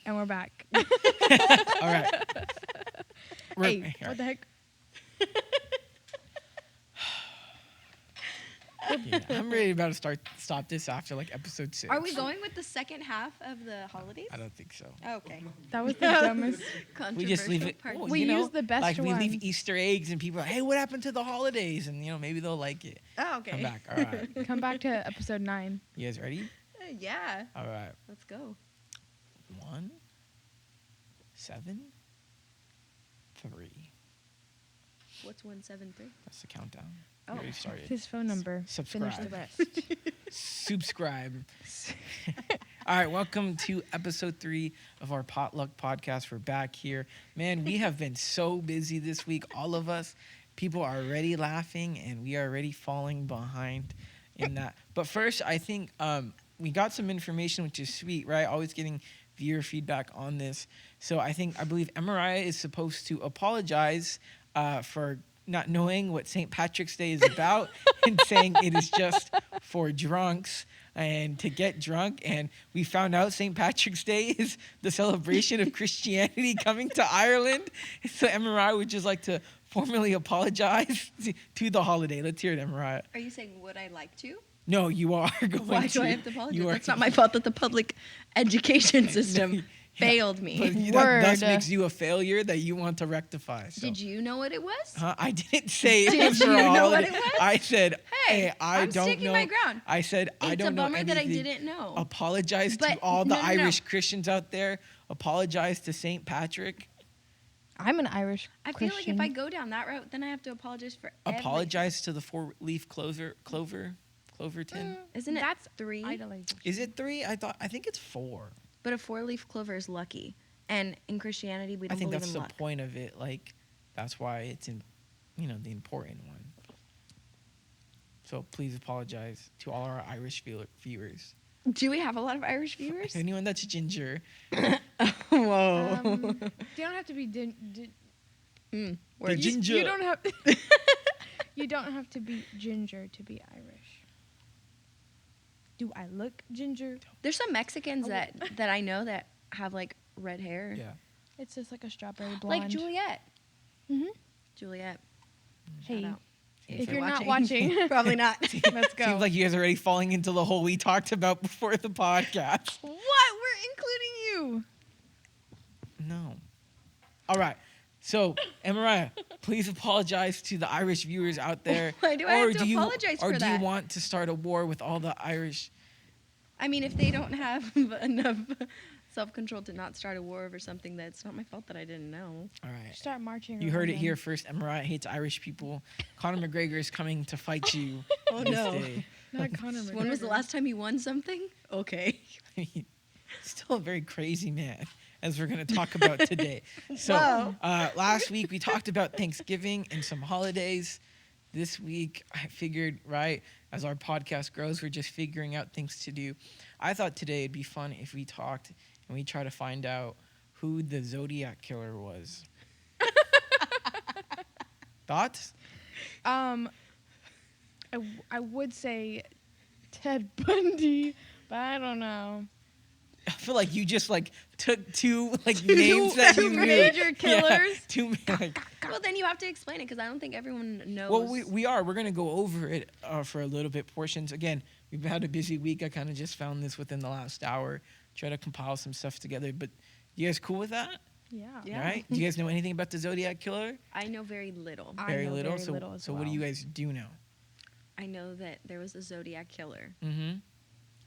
And we're back. All right. Hey, what the heck? Yeah, I'm ready about to stop this after like episode 6. Are we going with the second half of the holidays? I don't think so. Oh, okay. That was the dumbest. We just leave it. Part. Well, We you know, use the best like we leave ones. Easter eggs, and people are like, "Hey, what happened to the holidays?" And maybe they'll like it. Oh, okay. Come back. All right. Come back to episode 9. You guys ready? Yeah. All right. Let's go. 1, 7, 3. What's 173? That's the countdown. Oh. We already started. His phone number. Subscribe. Finish the rest. Subscribe. All right, welcome to episode 3 of our Potluck podcast. We're back here. Man, we have been so busy this week, all of us. People are already laughing, and we are already falling behind in that. But first, I think we got some information, which is sweet, right? Always getting viewer feedback on this. So I believe Mariah is supposed to apologize for not knowing what St. Patrick's Day is about and saying it is just for drunks and to get drunk. And we found out St. Patrick's Day is the celebration of Christianity coming to Ireland. So Mariah would just like to formally apologize to the holiday. Let's hear it, Mariah. Are you saying would I like to? No, you are going Why to. do I have to apologize? You are- That's not my fault that the public education system failed me. But Word. that thus makes you a failure that you want to rectify. So. Did you know what it was? Huh? I didn't say it Did was for you a know what holiday. it was? I said, Hey, I I'm don't sticking know. my ground. I said, I It's don't a know bummer that I anything. didn't know. Apologize to But all the no. Irish Christians out there. Apologize to St. Patrick. I'm an Irish I feel Christian. like if I go down that route, then I have to apologize for Apologize to the 4-leaf Cloverton. Isn't it That's 3? idolization. Is it 3? I think it's 4. But a 4-leaf clover is lucky. And in Christianity, we I don't think believe that's in the luck. point of it. Like, that's why it's in, the important one. So please apologize to all our Irish viewers. Do we have a lot of Irish viewers? Anyone that's ginger. Whoa. You don't have to be. The Words. ginger. You don't have. You don't have to be ginger to be Irish. Do I look ginger? There's some Mexicans that I know that have like red hair. Yeah. It's just like a strawberry blonde. Like Juliet. Mhm. Juliet. Hey, Shout out. if you're not watching, Probably not. let's go. Seems like you guys are already falling into the hole we talked about before the podcast. What? We're including you. No. All right. So, Mariah, please apologize to the Irish viewers out there. Why do I have to apologize or for do you that? want to start a war with all the Irish? I mean, if they don't have enough self-control to not start a war over something, that's not my fault that I didn't know. All right. Start marching. You around heard it them. here first. Mariah hates Irish people. Conor McGregor is coming to fight you Oh, this no. day. Not Conor McGregor. When was the last time you won something? Okay. Still a very crazy man, as we're going to talk about today. So, Wow. last week we talked about Thanksgiving and some holidays. This week, I figured, right, as our podcast grows, we're just figuring out things to do. I thought today it'd be fun if we talked and we try to find out who the Zodiac Killer was. Thoughts? I would say Ted Bundy, but I don't know. I feel like you just took two names that you knew. major killers. Yeah, Well, then you have to explain it because I don't think everyone knows. Well, we're going to go over it for a little bit portions. Again, we've had a busy week. I kind of just found this within the last hour. Try to compile some stuff together. But you guys cool with that? Yeah. Yeah. All right. Do you guys know anything about the Zodiac Killer? I know very little. I Very know little. very little as so what do well. you guys do know? I know that there was a Zodiac Killer Mm-hmm.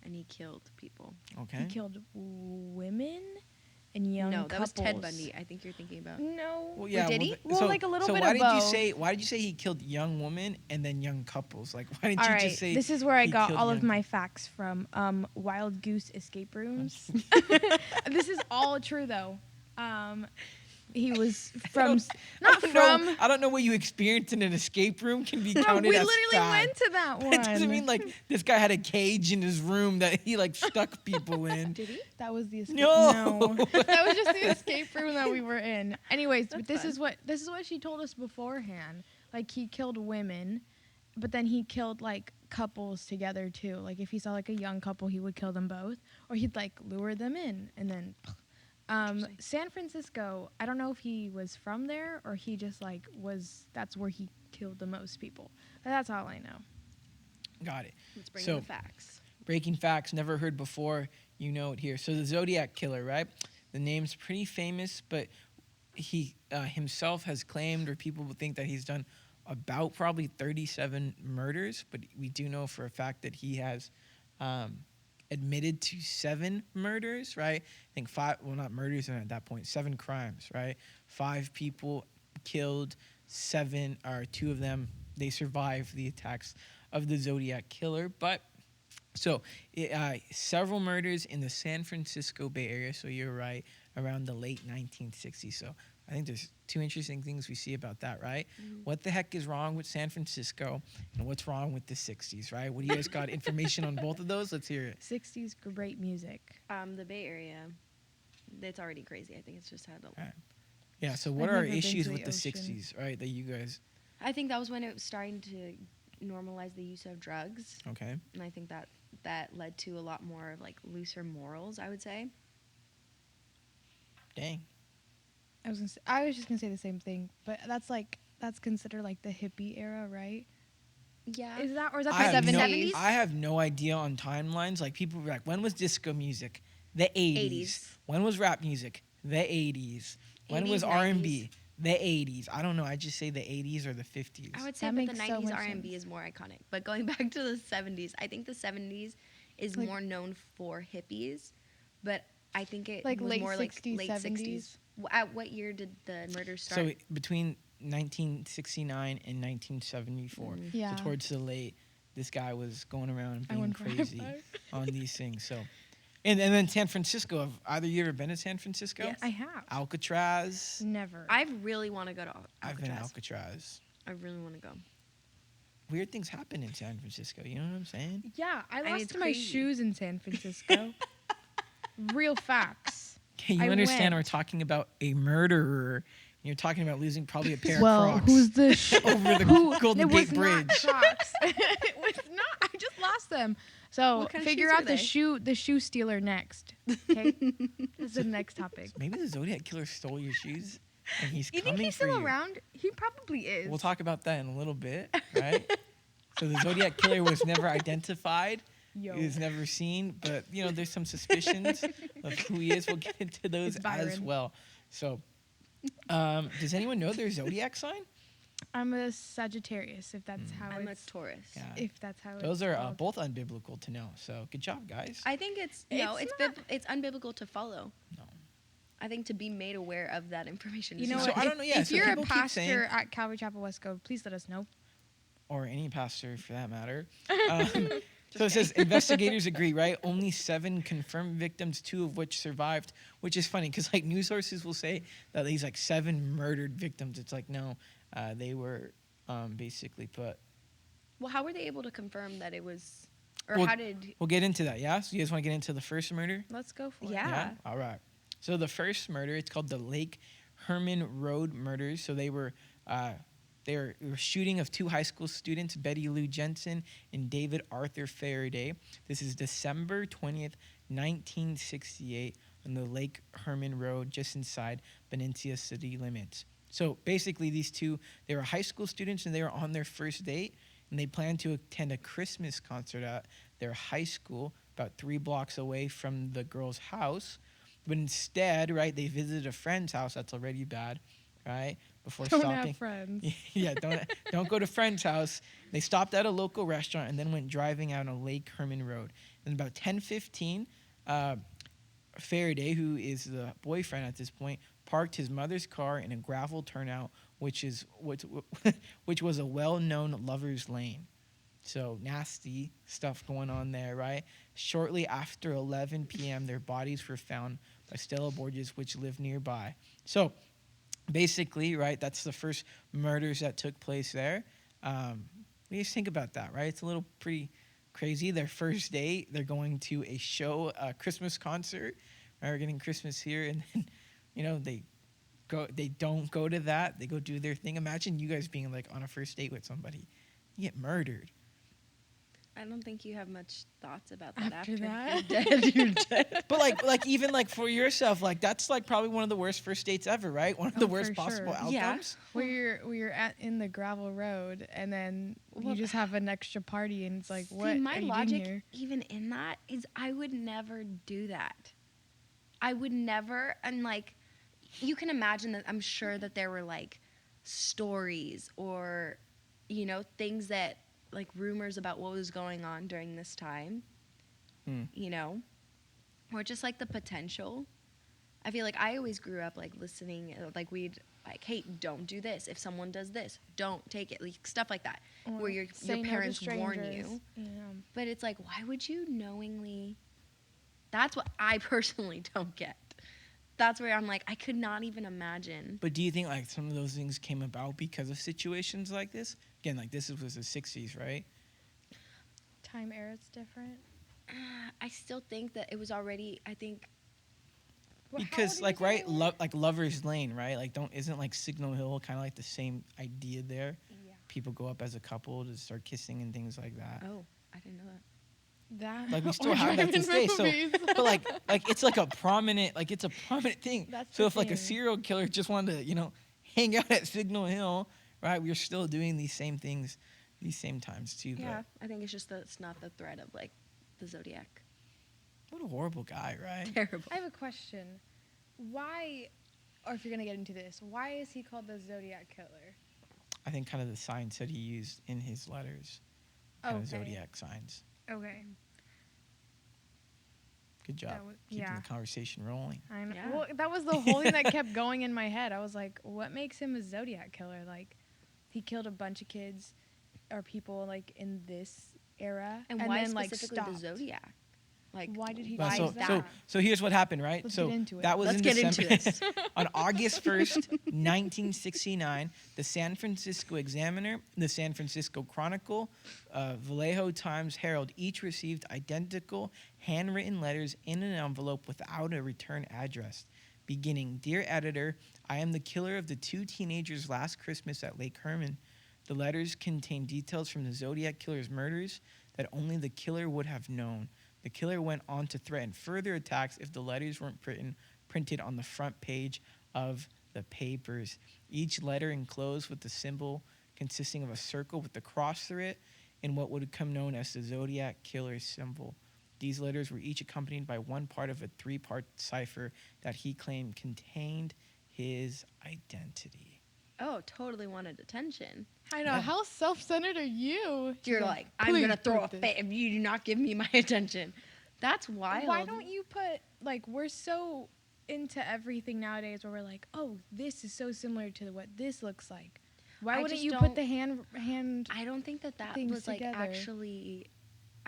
and he killed people. Okay. He killed women and young No, that couples. was Ted Bundy. I think you're thinking about. No. Well, yeah. did he? Well, like a little so bit why of did you both. say? Why did you say he killed young women and then young couples? Like, why didn't All you right, just say? this is where I he got killed all of young- my facts from. Wild Goose Escape Rooms. This is all true though. He was from not from. I don't know what you experienced in an escape room can be Bro, counted we as literally fact. went to that one. That doesn't mean like this guy had a cage in his room that he stuck people in. Did he? That was the escape. No. That was just the escape room that we were in. Anyways, but That's this is what she told us beforehand. Like he killed women, but then he killed like couples together too. Like if he saw like a young couple, he would kill them both, or he'd like lure them in and then Interesting. San Francisco, I don't know if he was from there or he just like that's where he killed the most people. But that's all I know. Got it. Let's bring So- in the facts. Breaking facts, never heard before. You know it here. So the Zodiac Killer, right? The name's pretty famous, but he himself has claimed, or people will think that he's done about probably 37 murders. But we do know for a fact that he has admitted to 7 murders, right? I think 5, well, not murders at that point, 7 crimes, right? 5 people killed, 7, or 2 of them, they survived the attacks of the Zodiac Killer. But so, several murders in the San Francisco Bay Area. So you're right, around the late 1960s. So I think there's 2 interesting things we see about that, right? What the heck is wrong with San Francisco, and what's wrong with the 60s, right? What do you guys got information on both of those? Let's hear it. 60s, great music. The Bay Area, it's already crazy. I think it's just had a. Right. Yeah. So what I've are never been issues to with the the ocean. 60s, right? That you guys, I think that was when it was starting to normalize the use of drugs, okay? and I think that led to a lot more of like looser morals, I would say. Dang. I was just gonna say the same thing, but that's considered like the hippie era, right? Yeah. Is that or is that I the have, 70s? no, I have no idea on timelines. Like people were like, when was disco music? The 80s. 80s. When was rap music? The 80s. When 80s, was R&B? The 80s. I don't know. I just say the 80s or the 50s. I would say That that the makes so 90s much R&B sense. is more iconic. But going back to the 70s, I think the 70s is Like- more known for hippies, but I think it Like was late more 60s, like late 60s. 70s? At what year did the murder start? So between 1969 and 1974. Yeah. So towards the late, this guy was going around I being went for high crazy five. on these things. So, and then San Francisco. Have either you ever been to San Francisco? Yes. I have. Alcatraz. Never. I really want to go to I've been to Alcatraz. Alcatraz. I really want to go. Weird things happen in San Francisco. You know what I'm saying? yeah, I mean, lost it's my crazy. shoes in San Francisco. Real facts. Okay, you I understand went. we're talking about a murderer. You're talking about losing probably a pair Well, of Crocs who's the over the Golden it Gate was Bridge. Not Crocs. It was not. I just lost them. So What kind of figure shoes were out the they? shoe stealer next. Okay, this is the next topic. Maybe the Zodiac Killer stole your shoes and he's You coming think he's for still you. around? He probably is. We'll talk about that in a little bit, right? So the Zodiac Killer was never identified. Yo. He was never seen, but you know there's some suspicions of who he is. We'll get into those It's as Byron. well. So, does anyone know their zodiac sign? I'm a Sagittarius. If that's how I'm a it's. Taurus. Yeah. If that's how Those it's are called. both unbiblical to know. So good job, guys. I think it's no, It's it's not. it's unbiblical to follow. No. I think to be made aware of that information. You is know not- So what? I don't know, yeah, If so you're a people keep saying- pastor at Calvary Chapel West Cove, please let us know. Or any pastor for that matter. So it says investigators agree, right? Only 7 confirmed victims, 2 of which survived, which is funny because like news sources will say that these like 7 murdered victims. It's like no, they were basically put. Well, how were they able to confirm that it was, or Well, how did? We'll get into that. Yeah. So you guys want to get into the first murder? Let's go for it. Yeah. All right. So the first murder, it's called the Lake Hermann Road murders. So they were shooting of 2 high school students, Betty Lou Jensen and David Arthur Faraday. This is December 20th, 1968, on the Lake Hermann Road, just inside Benicia city limits. So basically, these 2, they were high school students and they were on their first date, and they planned to attend a Christmas concert at their high school about 3 blocks away from the girl's house. But instead, right, they visited a friend's house. That's already bad, right? Before Don't stopping. have friends. Yeah, don't go to friend's house. They stopped at a local restaurant and then went driving out on Lake Herman Road. And about 10:15, Faraday, who is the boyfriend at this point, parked his mother's car in a gravel turnout, which was a well-known lover's lane. So nasty stuff going on there, right? Shortly after 11 p.m., their bodies were found by Stella Borges, which lived nearby. So basically, right, that's the first murders that took place there. What do you think about that, right? It's a little pretty crazy. Their first date, they're going to a show, a Christmas concert. Right? We're getting Christmas here, and then, you know, they don't go to that. They go do their thing. Imagine you guys being like on a first date with somebody. You get murdered. I don't think you have much thoughts about that After after that? you're dead. You're dead. But like even like for yourself, like that's like probably one of the worst first dates ever, right? One of the Oh, worst for possible sure. Yeah. outcomes. where you're at in the gravel road, and then Well, you just have an extra party, and it's like, See, what my are you doing logic, here? even in that, is I would never do that. I would never, and like, you can imagine that I'm sure that there were like stories or, things that like rumors about what was going on during this time, Hmm. or just like the potential. I feel like I always grew up like listening, like we'd like, hey, don't do this. If someone does this, don't take it. Like stuff like that, Or where your say no to parents warn strangers. you. Yeah. But it's like, why would you knowingly? That's what I personally don't get. That's where I'm like, I could not even imagine. But do you think like some of those things came about because of situations like this? Again, like this was the 60s, right? Time era, it's different. I still think that it was already. I think Well, how old Because do you like say right, they were? like Lover's Lane, right? Like isn't like Signal Hill kind of like the same idea there? Yeah. People go up as a couple to start kissing and things like that. oh, I didn't know that. That Like we still or have that to drive-in this day. So, movies. but like it's like a prominent thing. That's So the if like a thing. serial killer just wanted to hang out at Signal Hill, right? We're still doing these same things, these same times too. Yeah, I think it's just that it's not the threat of like the Zodiac. But what a horrible guy, right? Terrible. I have a question. Why, or if you're gonna get into this, why is he called the Zodiac Killer? I think kind of the signs that he used in his letters, kind of Okay. zodiac signs. Okay. Good job That was- keeping yeah. the conversation rolling. I know. Yeah. Well, that was the whole thing that kept going in my head. I was like, what makes him a Zodiac Killer? Like, he killed a bunch of kids or people like in this era, And why then like specifically stopped. the Zodiac? Like, Why did he Well, why so, is that? so here's what happened, right? Let's so get into it. that was Let's in get December. into this. On August 1st, 1969, the San Francisco Examiner, the San Francisco Chronicle, Vallejo Times Herald each received identical handwritten letters in an envelope without a return address, beginning, "Dear editor, I am the killer of the 2 teenagers last Christmas at Lake Herman." The letters contain details from the Zodiac Killer's murders that only the killer would have known. The killer went on to threaten further attacks if the letters weren't printed on the front page of the papers. Each letter enclosed with the symbol consisting of a circle with the cross through it and what would become known as the Zodiac Killer symbol. These letters were each accompanied by one part of a 3-part cipher that he claimed contained his identity. oh, totally wanted attention. I know. Yeah. How self-centered are you? You're She's like, I'm "Please gonna throw a put this." fit if you do not give me my attention. That's wild. Why don't you put like, we're so into everything nowadays where we're like, oh, this is so similar to what this looks like. Why I wouldn't just you don't- put the hand? I don't think that things was like together? actually.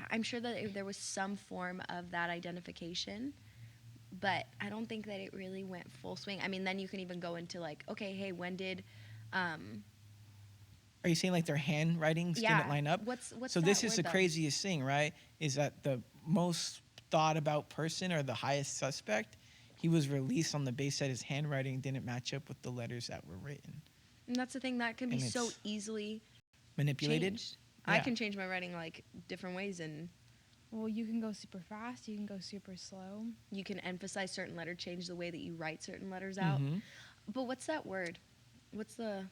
I'm sure that there was some form of that identification, but I don't think that it really went full swing. I mean, then you can even go into like, okay, hey, when did, Are you saying like their handwritings didn't line up? What's So that this is word, the though? craziest thing, right? Is that the most thought about person or the highest suspect, he was released on the basis that his handwriting didn't match up with the letters that were written. And that's the thing that can be And so it's easily Manipulated? changed. I Yeah. can change my writing like different ways, and Well, you can go super fast. You can go super slow. you can emphasize certain letter, change the way that you write certain letters out. Mhm. But what's that word? What's the?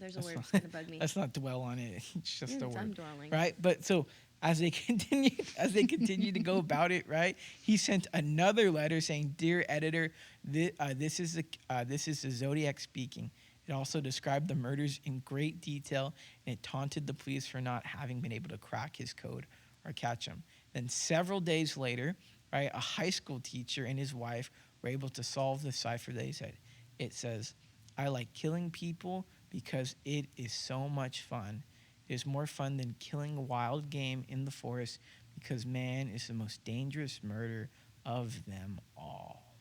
There's a Let's word not- that's gonna bug me. Let's not dwell on it. It's just a I'm word. dwelling. Right? But so as they continue to go about it, right? He sent another letter saying, "Dear editor, this is the Zodiac speaking." It also described the murders in great detail, and it taunted the police for not having been able to crack his code or catch him. Then several days later, right, a high school teacher and his wife were able to solve the cipher. They said, it says, "I like killing people because it is so much fun. It is more fun than killing wild game in the forest because man is the most dangerous murder of them all."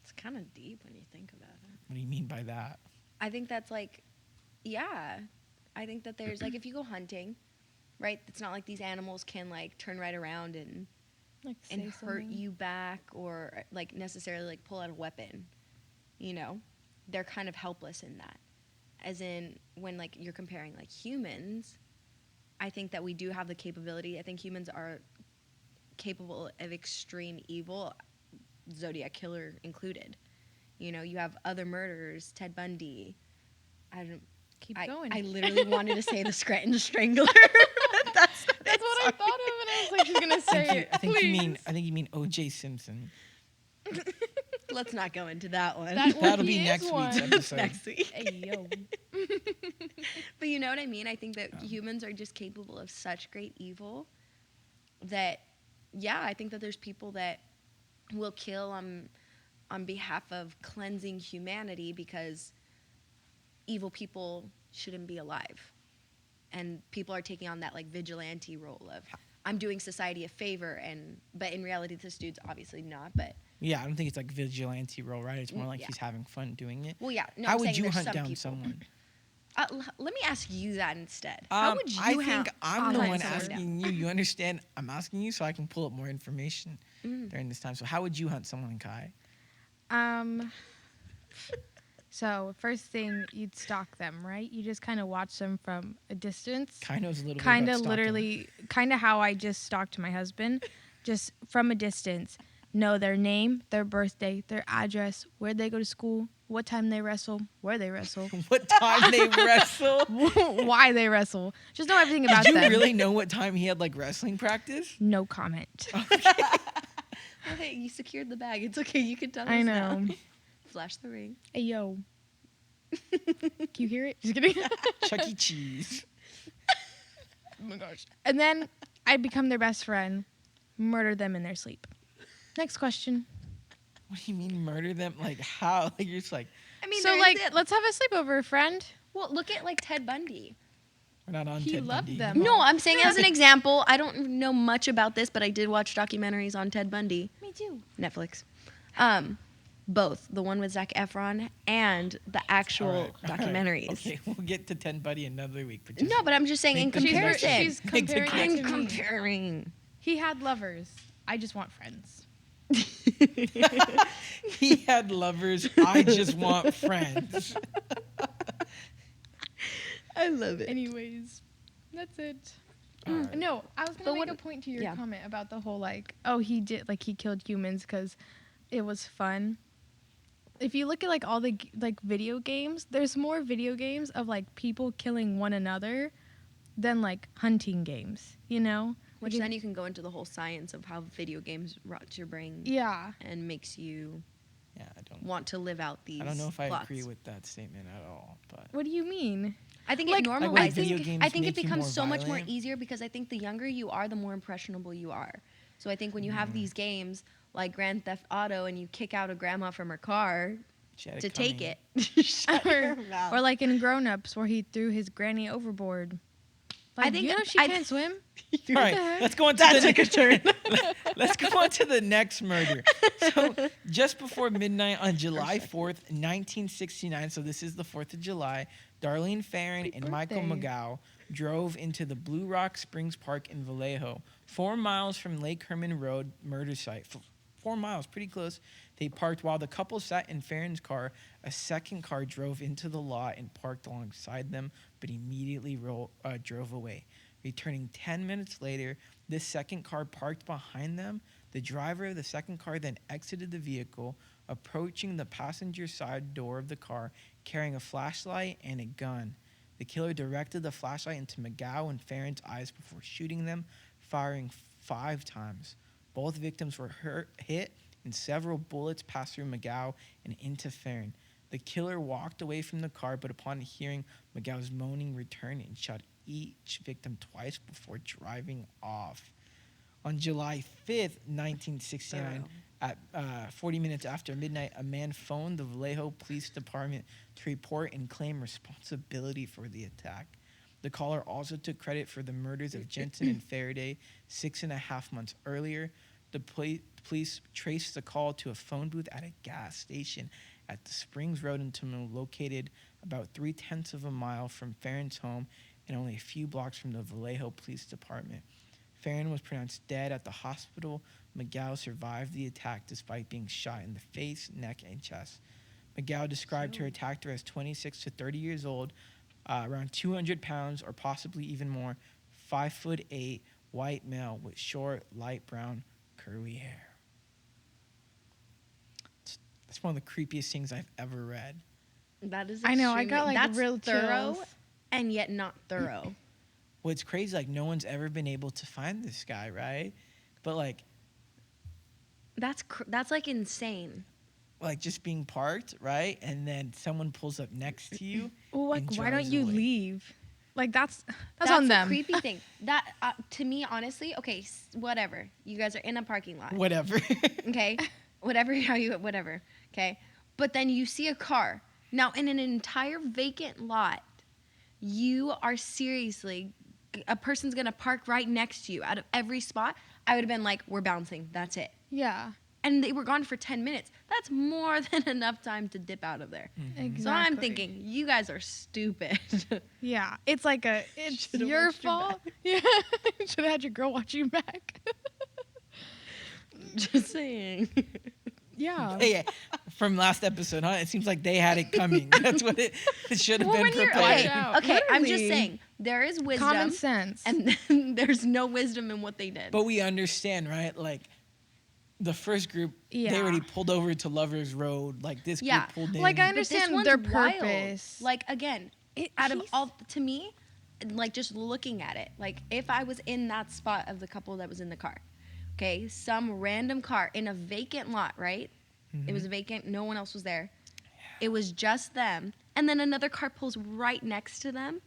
It's kind of deep when you think about it. What do you mean by that? I think that's like, yeah. I think that there's like if you go hunting, right? It's not like these animals can like turn right around and Like hurt you back or like necessarily like pull out a weapon. You know, they're kind of helpless in that. As in when like you're comparing like humans, I think that we do have the capability. I think humans are capable of extreme evil, Zodiac Killer included. You know, you have other murderers, Ted Bundy. I don't. Keep I, going. I literally wanted to say the Scranton Strangler. That's what I thought of, and I was like, she's gonna say it. I think Please. you mean O.J. Simpson. Let's not go into that one. That'll be He is next week's one. episode. Next week. Hey yo. But you know what I mean? I think that humans are just capable of such great evil that, yeah, I think that there's people that will kill on behalf of cleansing humanity because evil people shouldn't be alive. And people are taking on that like vigilante role of I'm doing society a favor, but in reality this dude's obviously not. But Yeah, I don't think it's like vigilante role, right? It's more like Yeah. he's having fun doing it. well, yeah. No, How I'm would saying you there's hunt some down people. someone? Let me ask you that instead. How would you I think hunt I'm the one someone down? asking you. You understand? I'm asking you so I can pull up more information during this time. So how would you hunt someone, Kai? So first thing, you'd stalk them, right? You just kind of watch them from a distance. Kai knows a little bit Kind about of stalking. literally, kind of how I just stalked my husband, just from a distance. Know their name, their birthday, their address, where they go to school, what time they wrestle, where they wrestle, What time they wrestle? why they wrestle. Just know everything about Did you them. really know what time he had like wrestling practice? No comment. Oh, hey, you secured the bag. It's okay. You can tell us I now. know. Flash the ring. Hey yo. Can you hear it? Just kidding. Chuck E. Cheese. Oh my gosh. And then I'd become their best friend, murder them in their sleep. Next question. What do you mean murder them? Like how? Like you're just like I mean, So there is like, that- let's have a sleepover, friend. well, look at like Ted Bundy. we're not on He Ted loved Bundy. them. No, I'm saying as an example. I don't know much about this, but I did watch documentaries on Ted Bundy. Me too. Netflix. Both the one with Zac Efron and the actual All right. documentaries. Okay, we'll get to Ted Bundy another week. But just No, but I'm just saying in Make the comparison. connection. She's Make the comparing it I'm to me. comparing. He had lovers. I just want friends. he had lovers. I just want friends. I love it. Anyways, that's it. All right. No, I was But gonna make what- a point to your yeah. comment about the whole like, oh, he killed humans because it was fun. If you look at like all the like video games, there's more video games of like people killing one another than like hunting games. You know? Which Like, then you can go into the whole science of how video games rots your brain yeah. and makes you Yeah, I don't. want to live out these. I don't know if I plots. agree with that statement at all. But What do you mean? I think Like- it Like normalizes. when video games I think it make you becomes more so much more violent. easier because I think the younger you are, the more impressionable you are. So I think when you Mm. have these games like Grand Theft Auto and you kick out a grandma from her car she had to take coming. it, shut your mouth. Or like in Grown Ups where he threw his granny overboard. Like, I think- you know she I- can't swim. All the right, heck? let's go on to the next turn. Let's go on to the next murder. So, just before midnight on July 4th, 1969, so this is the 4th of July, Darlene Farron Happy and Michael birthday. McGow drove into the Blue Rock Springs Park in Vallejo, 4 miles from Lake Herman Road murder site. 4 miles, pretty close. They parked while the couple sat in Farron's car. A second car drove into the lot and parked alongside them, but immediately drove away. Returning 10 minutes later, this second car parked behind them. The driver of the second car then exited the vehicle, approaching the passenger side door of the car, carrying a flashlight and a gun. The killer directed the flashlight into McGow and Farron's eyes before shooting them, firing 5 times. Both victims were hit, and several bullets passed through McGow and into Farron. The killer walked away from the car, but upon hearing McGow's moaning, returned and shot each victim twice before driving off. On July 5th, 1969, at 40 minutes after midnight, a man phoned the Vallejo Police Department to report and claim responsibility for the attack. The caller also took credit for the murders of Jensen and Faraday 6.5 months earlier. The police traced the call to a phone booth at a gas station at the Springs Road and Terminal, located about 0.3 of a mile from Farron's home and only a few blocks from the Vallejo Police Department. Farron was pronounced dead at the hospital. McGow survived the attack despite being shot in the face, neck, and chest. McGow described her attacker as 26 to 30 years old, around 200 pounds or possibly even more, 5'8" white male with short, light brown, curly hair. That's one of the creepiest things I've ever read. That is I know, I extremely- got, like, that's real thorough chills. and yet not thorough. What's crazy, like, no one's ever been able to find this guy, right? But, like, That's like insane. just being parked, right? And then someone pulls up next to you. Well, like, and why don't drives you away. leave? Like, that's That's on a them. creepy thing. That to me, honestly, okay, whatever. You guys are in a parking lot. Whatever. Okay, whatever. Okay, but then you see a car. Now in an entire vacant lot, you are seriously, a person's gonna park right next to you out of every spot. I would have been like, we're bouncing. That's it. Yeah. And they were gone for 10 minutes. That's more than enough time to dip out of there. Exactly. So I'm thinking, you guys are stupid. Yeah. It's like it's Should've your watched your fault. Yeah. Should have had your girl watch you back. Just saying. Yeah. Yeah, from last episode, huh? It seems like they had it coming. That's what it should have Well, been when you're prepared. okay, Watch out. okay, I'm just Literally. saying there is wisdom, Common sense. and then there's no wisdom in what they did. But we understand, right? Like, the first group, Yeah. they already pulled over to Lovers Road. Like, this group Yeah. pulled in. Like, I But this understand one's their wild. purpose. Like again, out of all, to me, like just looking at it, like if I was in that spot of the couple that was in the car, okay, some random car in a vacant lot, right? Mm-hmm. It was vacant, no one else was there. It was just them, and then another car pulls right next to them.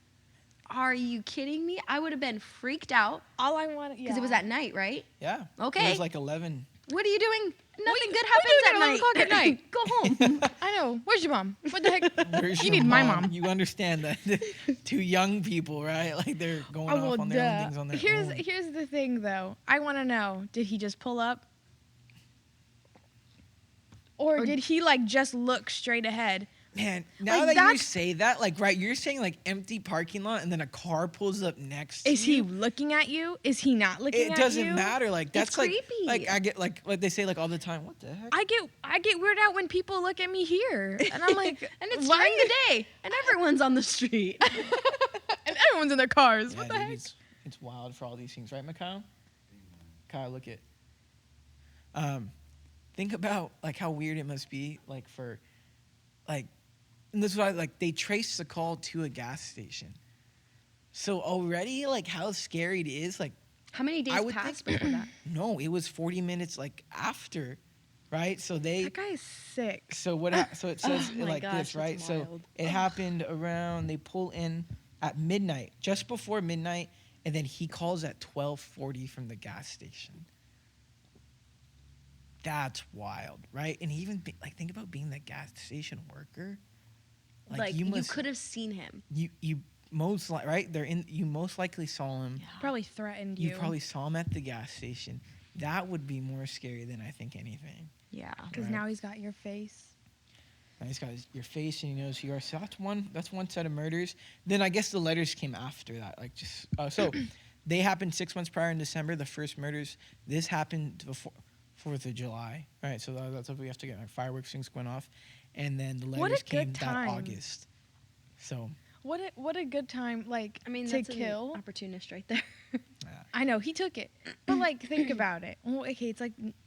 Are you kidding me? I would have been freaked out all I want, because it was at night, right? Yeah. It Okay. was like 11. What are you doing? Nothing good what happens are you at doing at 11 night. o'clock at night? Go home. I know. Where's your mom? What the heck? Where's You your need my mom. You understand that. Two young people, right? Like, they're going Oh, well, off on their own duh. things on their here's own. here's the thing, though. I want to know: did he just pull up, or did he like just look straight ahead? Man, now Like, that you that's- say that, like, right, you're saying, like, empty parking lot, and then a car pulls up next to Is he you. looking at you? Is he not looking at you? It doesn't matter. Like, that's like, creepy. like, I get, like they say, like, all the time, what the heck? I get weirded out when people look at me here, and I'm like, And it's why? during the day, and everyone's on the street. And everyone's in their cars. Yeah, What the dude, heck? It's wild for all these things, right, Mikhail? Kyle, look at. Think about like how weird it must be, like for, like, and this is why like they traced the call to a gas station. So already, like, how scary it is, like. How many days I would passed think- before that? No, it was 40 minutes like after, right? So they. That guy's sick. So so it says Oh my like gosh, this, that's right? So wild. it happened around, they pull in at midnight, just before midnight, and then he calls at 12:40 from the gas station. That's wild, right? And he even like, think about being the gas station worker. Like you must, could have seen him. you most like, right? You most likely saw him. Probably threatened you. You probably saw him at the gas station. That would be more scary than I think anything. Yeah. Because Right. now he's got your face. Now he's got your face and he knows who you are. So that's one set of murders. Then I guess the letters came after that. Like just so they happened 6 months prior in December. The first murders. This happened before 4th of July. All right, so that's what we have to get, like, fireworks things going off, and then the What a letters good came that time. August. So What a good time, like, I mean, to that's kill. an opportunist right there. I know he took it, but like think about it. Well, okay,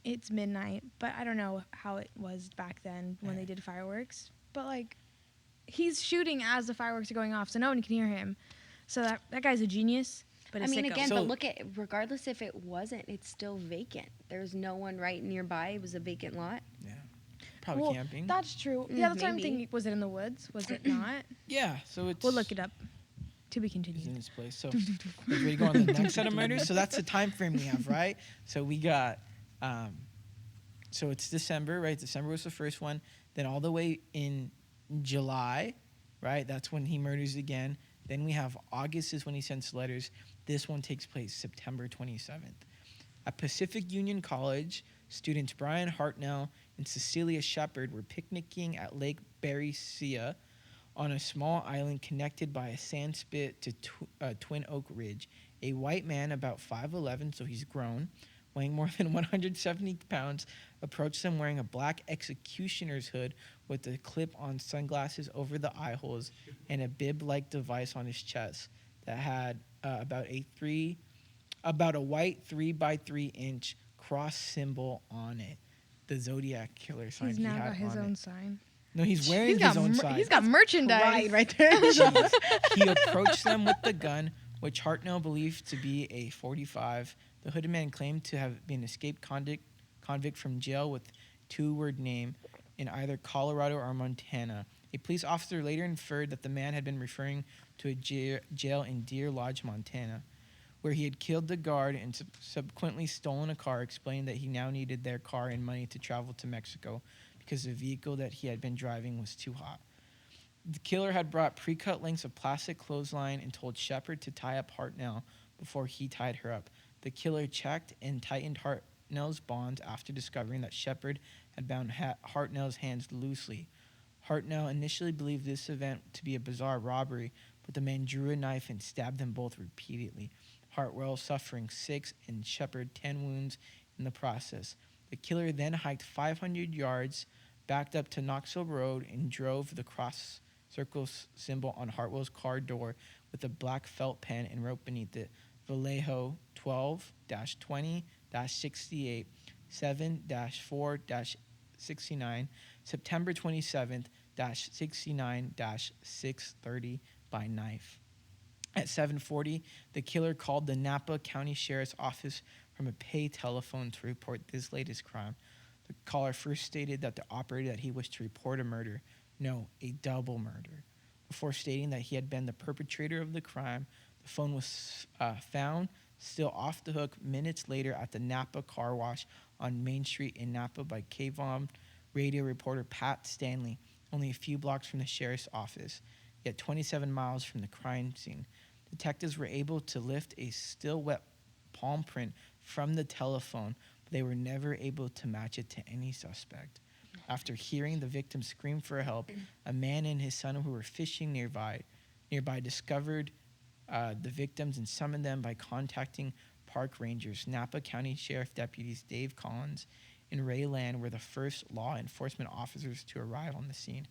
it's midnight, but I don't know how it was back then when they did fireworks. But like, he's shooting as the fireworks are going off, so no one can hear him. So that guy's a genius. But I a mean, sicko. again, So- but look at, regardless if it wasn't, it's still vacant. There's no one right nearby. It was a vacant lot. yeah, probably Well, camping. That's true. Yeah, that's what I'm Maybe. thinking. Was it in the woods? Was it not? Yeah, so it's. We'll look it up. To be Is in continued. this place. So we're ready to go on the next set of murders. So that's the time frame we have, right? So we got, so it's December, right? December was the first one. Then all the way in July, right? That's when he murders again. Then we have August is when he sends letters. This one takes place September 27th. At Pacific Union College, students Brian Hartnell and Cecilia Shepard were picnicking at Lake Berrycia on a small island connected by a sand spit to Twin Oak Ridge. A white man, about 5'11", so he's grown, weighing more than 170 pounds, approached them wearing a black executioner's hood with a clip-on sunglasses over the eye holes and a bib-like device on his chest that had about a white 3 by 3 inch cross symbol on it. The Zodiac Killer sign He's he now had got his on own it. sign. No, he's wearing his own sign. He's got merchandise. Pride right there. Jeez. He approached them with the gun, which Hartnell believed to be a .45. The hooded man claimed to have been escaped convict from jail with two-word name in either Colorado or Montana. A police officer later inferred that the man had been referring to a jail in Deer Lodge, Montana, where he had killed the guard and subsequently stolen a car, explaining that he now needed their car and money to travel to Mexico because the vehicle that he had been driving was too hot. The killer had brought pre-cut lengths of plastic clothesline and told Shepard to tie up Hartnell before he tied her up. The killer checked and tightened Hartnell's bonds after discovering that Shepard had bound Hartnell's hands loosely. Hartnell initially believed this event to be a bizarre robbery, but the man drew a knife and stabbed them both repeatedly, Hartwell suffering 6 and Shepard 10 wounds in the process. The killer then hiked 500 yards, backed up to Knoxville Road, and drove the cross circle symbol on Hartwell's car door with a black felt pen and wrote beneath it, Vallejo 12-20-68 7-4-69 September 27th-69-630 by knife. At 7:40, the killer called the Napa County Sheriff's Office from a pay telephone to report this latest crime. The caller first stated that the operator that he wished to report a murder, no, a double murder. Before stating that he had been the perpetrator of the crime, the phone was found still off the hook minutes later at the Napa car wash on Main Street in Napa by KVOM radio reporter Pat Stanley, only a few blocks from the sheriff's office, yet 27 miles from the crime scene. Detectives were able to lift a still wet palm print from the telephone, but they were never able to match it to any suspect. After hearing the victim scream for help, a man and his son who were fishing nearby discovered the victims and summoned them by contacting park rangers. Napa County Sheriff Deputies Dave Collins and Ray Land were the first law enforcement officers to arrive on the scene.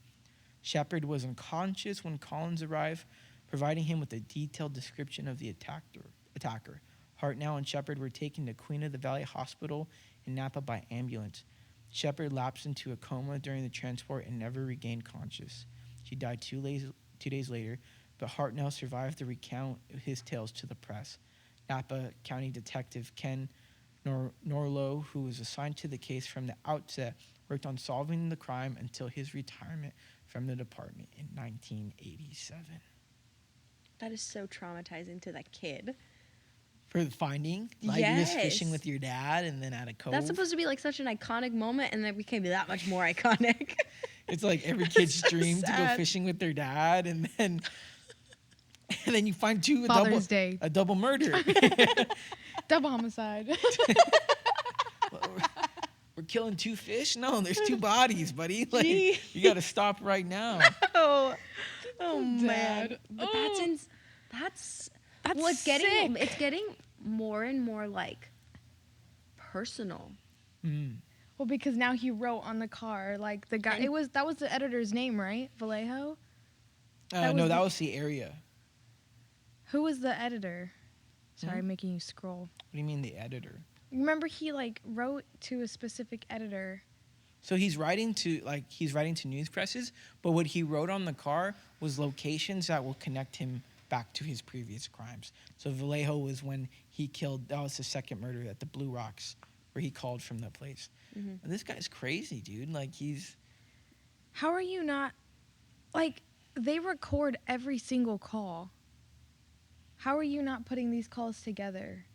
Shepard was unconscious when Collins arrived, providing him with a detailed description of the attacker. Hartnell and Shepard were taken to Queen of the Valley Hospital in Napa by ambulance. Shepard lapsed into a coma during the transport and never regained consciousness. She died 2 days later, but Hartnell survived to recount his tales to the press. Napa County Detective Ken Norlow, who was assigned to the case from the outset, worked on solving the crime until his retirement from the department in 1987. That is so traumatizing to that kid. For the finding? Like you're just fishing with your dad and then at a cove? That's supposed to be like such an iconic moment, and then it became that much more iconic. It's like every kid's so dream to go sad. fishing with their dad, and then you find Father's Day. a double murder. Double homicide. We're killing 2 fish? No, there's 2 bodies, buddy. Like, Gee. you got to stop right now. Oh man! Dad. But Oh. that's That's well, it's getting sick. more and more like personal. Mm. Well, because now he wrote on the car, like the guy. And- That was the editor's name, right? Vallejo. That No, was that the- was the area. Who was the editor? Sorry, Hmm? making you scroll. What do you mean the editor? Remember, he like wrote to a specific editor. So he's writing to news presses, but what he wrote on the car was locations that will connect him back to his previous crimes. So Vallejo was when he killed. That was the second murder at the Blue Rocks, where he called from the place. Mhm. And this guy's crazy, dude. Like he's. How are you not? Like, they record every single call. How are you not putting these calls together?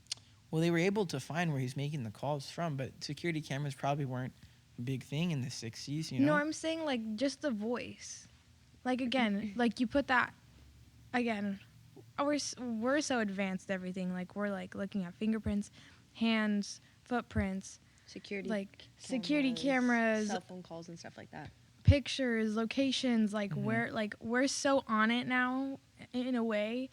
Well, they were able to find where he's making the calls from, but security cameras probably weren't a big thing in the 60s, you know? No, I'm saying like just the voice. Like again, like you put that again. We're so advanced at everything. Like we're like looking at fingerprints, hands, footprints, security cameras, cell phone calls, and stuff like that. pictures, locations. Like Mhm. we're so on it now in a way.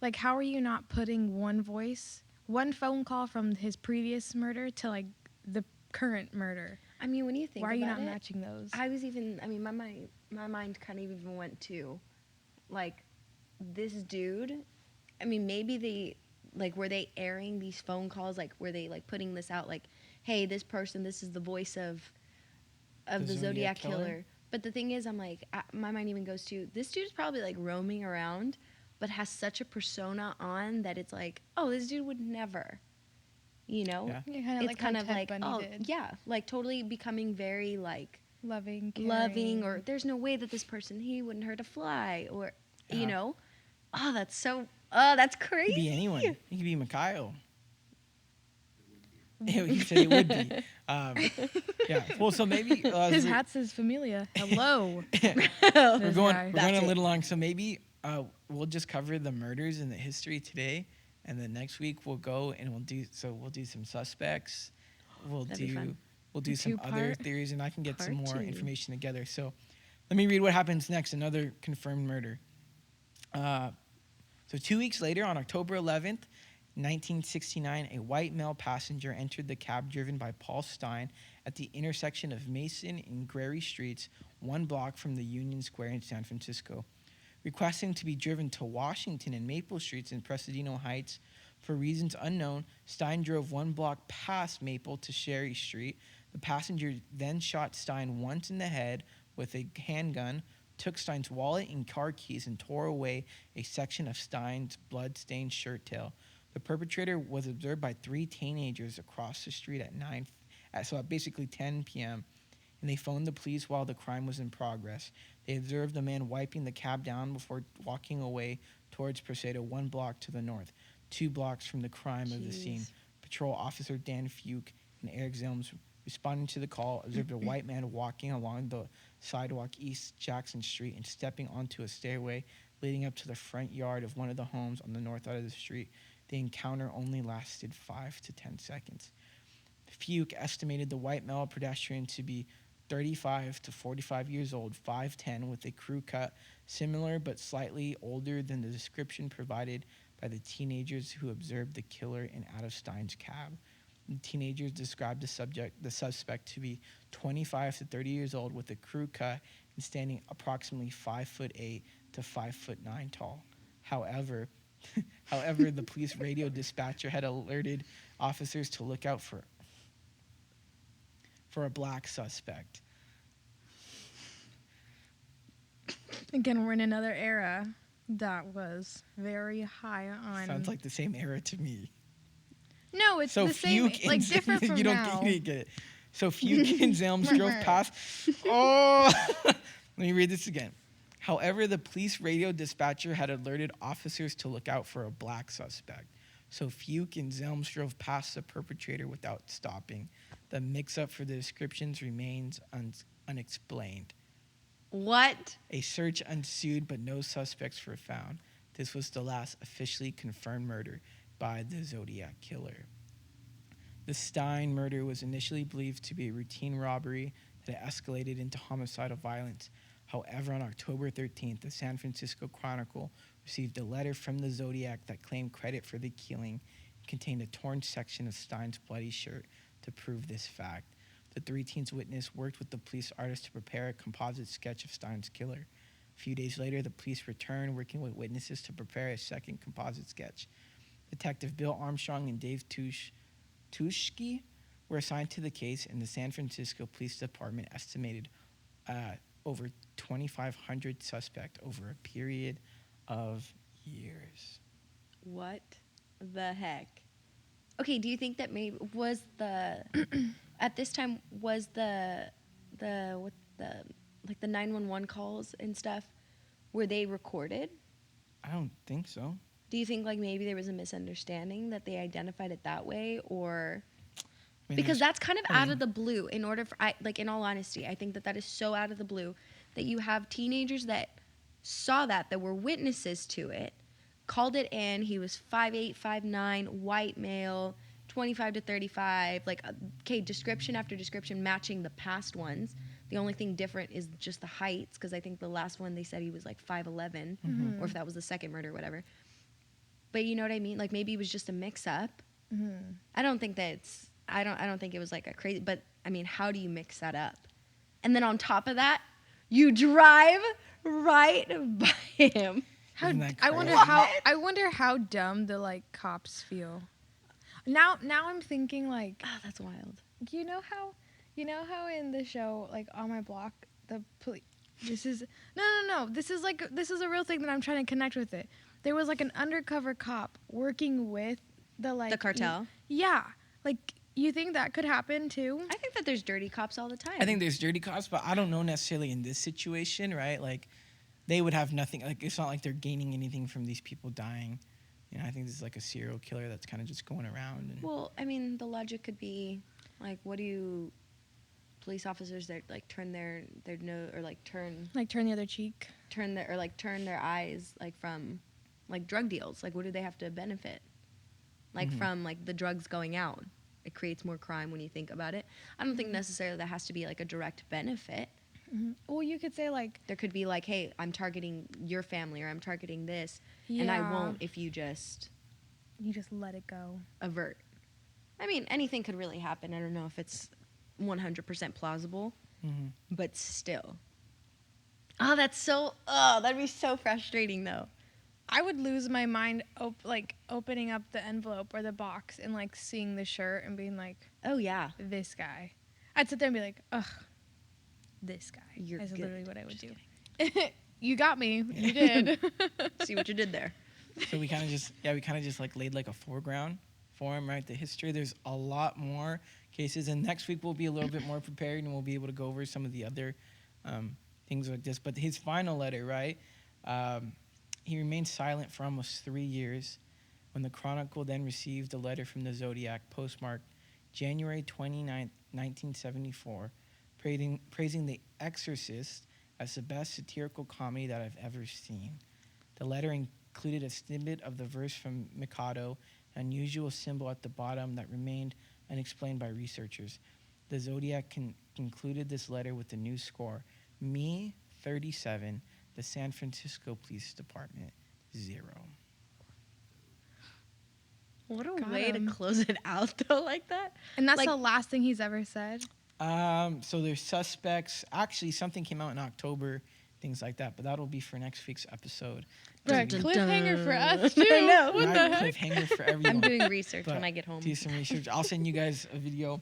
Like how are you not putting one voice, one phone call from his previous murder to like the current murder? I mean, when you think Why are you about not it, matching those? my mind kind of even went to, like, this dude I mean, maybe were they airing these phone calls? Like, were they, like, putting this out, like, hey, this person, this is the voice of the Zodiac Killer. But the thing is, I'm like, my mind even goes to, this dude's probably, like, roaming around, but has such a persona on that it's like, oh, this dude would never, you know? Yeah. Yeah, kind of It's like kind how of Ted like, Bundy oh, did. yeah, like totally becoming very, like, Loving, or there's no way that this person, he wouldn't hurt a fly, or, you Yeah. know? Oh, that's It crazy. could be anyone. It could be Mikhail. He said it would be. Yeah. Well, so maybe His hat says Familia. Hello. we're This going. guy. We're going That's a it. little long. So maybe we'll just cover the murders and the history today, and then next week we'll go and we'll do some suspects. We'll That'd be fun. do some other Two-part. theories, and I can get some Part more two. information together. So let me read what happens next. Another confirmed murder. So 2 weeks later, on October 11th, 1969, a white male passenger entered the cab driven by Paul Stein at the intersection of Mason and Greary Streets, 1 block from the Union Square in San Francisco. Requesting to be driven to Washington and Maple Streets in Pasadena Heights. For reasons unknown, Stein drove 1 block past Maple to Sherry Street. The passenger then shot Stein once in the head with a handgun, took Stein's wallet and car keys, and tore away a section of Stein's blood-stained shirt tail. The perpetrator was observed by 3 teenagers across the street at basically 10 p.m., and they phoned the police while the crime was in progress. They observed the man wiping the cab down before walking away towards Paseo, 1 block to the north, 2 blocks from the crime of the scene. Jeez. Patrol Officer Dan Fuke and Eric Zilms, responding to the call, observed a white man walking along the sidewalk East Jackson Street and stepping onto a stairway leading up to the front yard of one of the homes on the north side of the street. The encounter only lasted 5 to 10 seconds. Fuke estimated the white male pedestrian to be 35 to 45 years old, 5'10", with a crew cut, similar but slightly older than the description provided by the teenagers who observed the killer in out of Stein's cab. The teenagers described the suspect to be 25 to 30 years old with a crew cut and standing approximately 5'8" to 5'9" tall. However, the police radio dispatcher had alerted officers to look out for a black suspect. Again, we're in another era that was very high on. Sounds like the same era to me. No, it's So the same, Fuke like and different from you don't now. get it. So Fuke and Zelms drove past. Oh, let me read this again. However, the police radio dispatcher had alerted officers to look out for a black suspect. So Fuke and Zelms drove past the perpetrator without stopping. The mix-up for the descriptions remains unexplained. What? A search ensued, but no suspects were found. This was the last officially confirmed murder by the Zodiac Killer. The Stein murder was initially believed to be a routine robbery that escalated into homicidal violence. However, on October 13th, the San Francisco Chronicle received a letter from the Zodiac that claimed credit for the killing and contained a torn section of Stein's bloody shirt to prove this fact. The 3 teens witness worked with the police artist to prepare a composite sketch of Stein's killer. A few days later, the police returned, working with witnesses to prepare a second composite sketch. Detective Bill Armstrong and Dave Tuschke were assigned to the case, and the San Francisco Police Department estimated over 2,500 suspects over a period of years. What the heck? Okay, do you think that maybe was the at this time was the 911 calls and stuff, were they recorded? I don't think so. Do you think like maybe there was a misunderstanding that they identified it that way, or I mean, because there's- that's kind of out of the blue? In order for in all honesty, I think that is so out of the blue that you have teenagers that saw that were witnesses to it, called it in. He was 5'8", 5'9", white male, 25 to 35. Like, okay, description after description matching the past ones. The only thing different is just the heights, because I think the last one they said he was like 5'11", or if that was the second murder, whatever. But you know what I mean? Like maybe it was just a mix-up. I don't think that it's. I don't think it was like a crazy. But I mean, how do you mix that up? And then on top of that, you drive right by him. Isn't that I wonder crazy? how dumb the like cops feel. Now I'm thinking like, Oh, that's wild. you know how in the show like On My Block the police. This is no. This is a real thing that I'm trying to connect with it. There was like an undercover cop working with the cartel? Yeah, like you think that could happen too? I think that there's dirty cops all the time. I think there's dirty cops, but I don't know necessarily in this situation, right? Like, they would have nothing. Like, it's not like they're gaining anything from these people dying. You know, I think this is like a serial killer that's kind of just going around. And Well, I mean, the logic could be like, what do you police officers that like turn their nose or like turn Turn the other cheek. turn their eyes like from like drug deals? Like, what do they have to benefit? Like from like the drugs going out. It creates more crime when you think about it. I don't think necessarily that has to be like a direct benefit. Mm-hmm. Well, you could say like There could be like, hey, I'm targeting your family or I'm targeting this, and I won't if you just let it go. avert. I mean, anything could really happen. I don't know if it's 100% plausible, but still. Oh, that'd be so frustrating though. I would lose my mind opening up the envelope or the box and like seeing the shirt and being like, Oh yeah. this guy. I'd sit there and be like, ugh, this guy. You're That's good. literally what I would Just do. You got me. You did. See what you did there. so we kind of just like laid like a foreground for him, right? The history. There's a lot more cases, and next week we'll be a little bit more prepared, and we'll be able to go over some of the other things like this. But his final letter, right? He remained silent for almost 3 years. When the Chronicle then received a letter from the Zodiac postmarked January 29th, 1974, praising The Exorcist as the best satirical comedy that I've ever seen. The letter included a snippet of the verse from Mikado, an unusual symbol at the bottom that remained unexplained by researchers. The Zodiac concluded this letter with the new score: Me, 37, the San Francisco Police Department, 0. What a Got way him. to close it out though, like that. And that's Like- the last thing he's ever said. So there's suspects. Actually, something came out in October, things like that, but that'll be for next week's episode. Right, dun, cliffhanger for dun. us too. I know. What the Not heck? cliffhanger for everyone. I'm doing research But when I get home. Do some research. I'll send you guys a video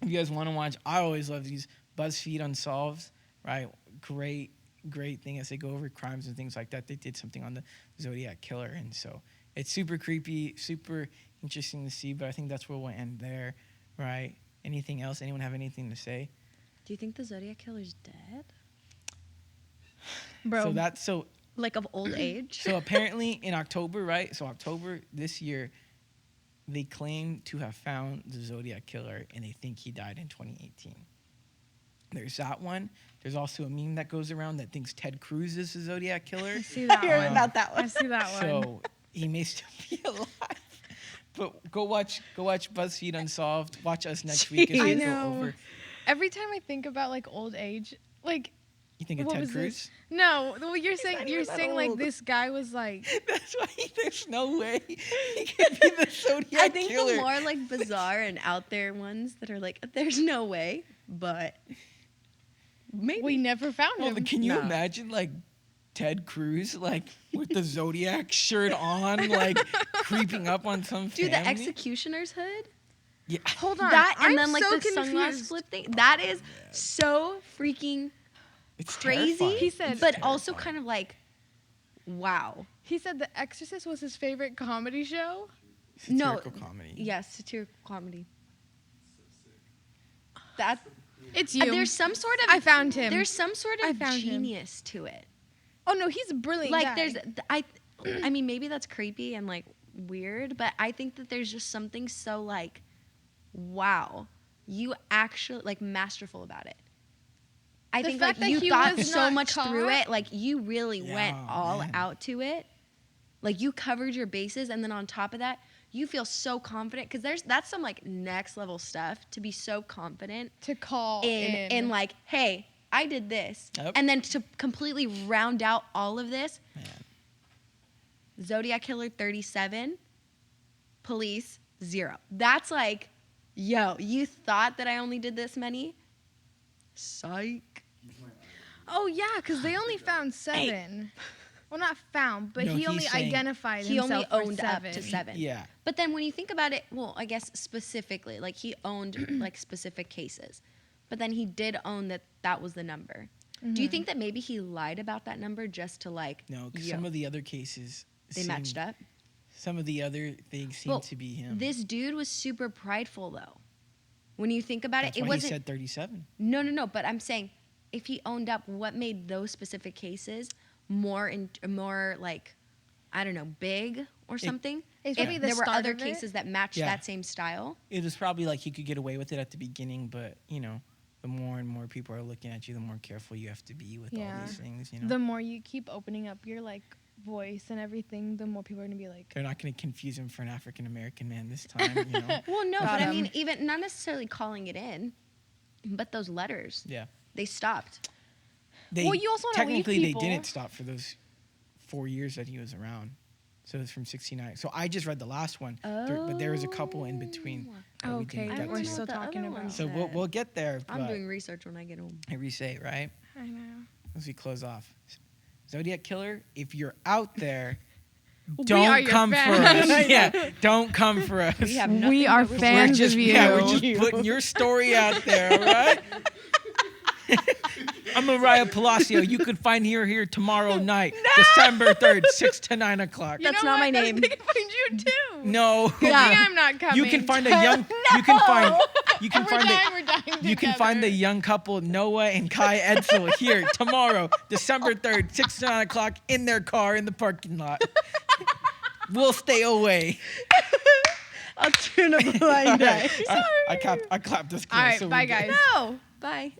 if you guys want to watch. I always love these BuzzFeed Unsolved, right? Great thing as they go over crimes and things like that. They did something on the Zodiac Killer, and so it's super creepy, super interesting to see. But I think that's where we'll end there, right? Anything else? Anyone have anything to say? Do you think the Zodiac Killer's dead? Bro, So Like of old age? So apparently in October, right? So October this year, they claim to have found the Zodiac Killer, and they think he died in 2018. There's that one. There's also a meme that goes around that thinks Ted Cruz is the Zodiac Killer. I see that I heard one. about that one. I see that one. So he may still be alive. But go watch BuzzFeed Unsolved. Watch us next week as I we go know. over. Every time I think about like old age, like You think of What Ted was Cruz? this? No, well, you're not saying even that like old. this guy was like That's why there's no way he could be the Zodiac I think Killer. the more like bizarre and out there ones that are like, there's no way, but maybe. we never found Well, him. can you Nah. imagine like Ted Cruz like with the Zodiac shirt on, like creeping up on some Dude, family? the executioner's hood? Yeah, Hold on. That and I'm then like so the sunglass confused. flip thing. That is so freaking it's crazy. terrifying. He said- It's but also terrifying. kind of like, wow. He said The Exorcist was his favorite comedy show. Satirical comedy. Yes, satirical comedy. That It's you. there's some sort of I found him. There's some sort I of found him. genius to it. Oh no, he's a brilliant. Like guy. there's I mean maybe that's creepy and like weird, but I think that there's just something so like wow, you actually like masterful about it. I The think fact like that you he thought was so not much through caught. it, like you really went Yeah, all man. out to it. Like you covered your bases, and then on top of that, you feel so confident because that's some like next level stuff to be so confident to call in like, hey, I did this, Yep. and then to completely round out all of this, Man. Zodiac Killer 37, police 0. That's like, yo, you thought that I only did this many? Psych. Oh yeah, because they only found 7. Well, not found, but No, he he's only saying identified He himself only for owned 7. up to 7. Yeah. But then when you think about it, well, I guess specifically, like he owned like specific cases. But then he did own that was the number. Do you think that maybe he lied about that number just to like No, because yo, some of the other cases they matched up? Some of the other things seem Well, to be him. This dude was super prideful though. When you think about That's it, it why wasn't he said 37. No, but I'm saying if he owned up, what made those specific cases more like I don't know, big or something? It's If probably the there were start other of it. cases that matched Yeah. that same style. It was probably like he could get away with it at the beginning, but you know, the more and more people are looking at you, the more careful you have to be with all Yeah. these things. You know, The more you keep opening up your like voice and everything, the more people are gonna be like, they're not going to confuse him for an African American man this time. You know, Well, no, Got but I him. mean, even not necessarily calling it in, but those letters, yeah. they stopped. They, Well, you also wanna leave technically people. they didn't stop for those 4 years that he was around. So it's from 69. So I just read the last one, but there was a couple in between. That we okay, didn't get we're to. still the other talking about. ones. So we'll get there. I'm but doing research when I get home. I resay, right? I know. As we close off, Zodiac Killer, if you're out there, We are don't your come for fans. us. Yeah, don't come for us. We have We nothing are but respect. fans of you. Yeah, we're just putting your story out there, all right? I'm Mariah Palacio. You can find here tomorrow night, December 3rd, 6 to 9 o'clock. That's know not what? my name. They can find you too. No. Good thing I'm not coming. You can find a young. You can find. You can We're find dying. the. We're dying. You can find the young couple Noah and Kai Edsel here tomorrow, December 3rd, 6 to 9 o'clock in their car in the parking lot. We'll stay away. I'll turn a blind eye. I clapped this. All right, so bye we good. guys. No. Bye.